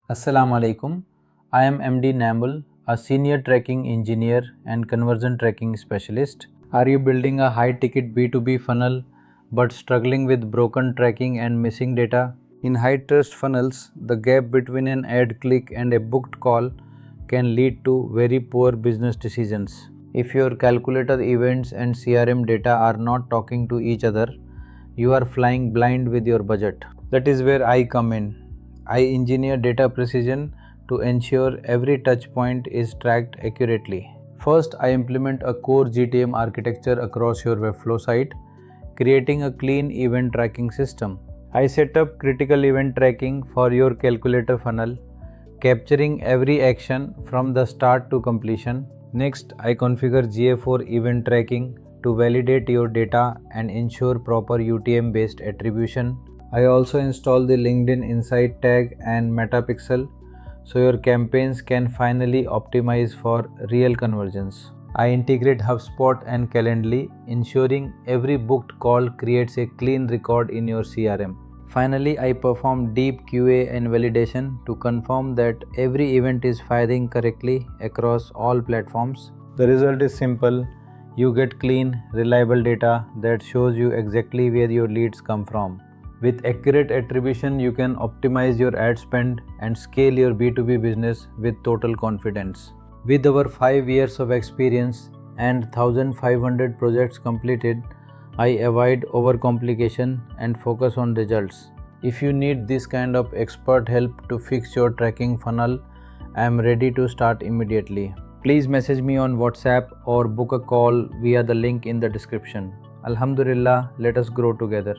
Assalamu alaikum. I am MD Namul, a senior tracking engineer and conversion tracking specialist. Are you building a high ticket B2B funnel but struggling with broken tracking and missing data? In high trust funnels, the gap between an ad click and a booked call can lead to very poor business decisions. If your calculator events and CRM data are not talking to each other, you are flying blind with your budget. That is where I come in. I engineer data precision to ensure every touch point is tracked accurately. First, I implement a core GTM architecture across your Webflow site, creating a clean event tracking system. I set up critical event tracking for your calculator funnel, capturing every action from the start to completion. Next, I configure GA4 event tracking to validate your data and ensure proper UTM-based attribution. I also install the LinkedIn Insight tag and Metapixel so your campaigns can finally optimize for real conversions. I integrate HubSpot and Calendly, ensuring every booked call creates a clean record in your CRM. Finally, I perform deep QA and validation to confirm that every event is firing correctly across all platforms. The result is simple. You get clean, reliable data that shows you exactly where your leads come from. With accurate attribution, you can optimize your ad spend and scale your B2B business with total confidence. With our 5 years of experience and 1500 projects completed, I avoid overcomplication and focus on results. If you need this kind of expert help to fix your tracking funnel, I am ready to start immediately. Please message me on WhatsApp or book a call via the link in the description. Alhamdulillah, let us grow together.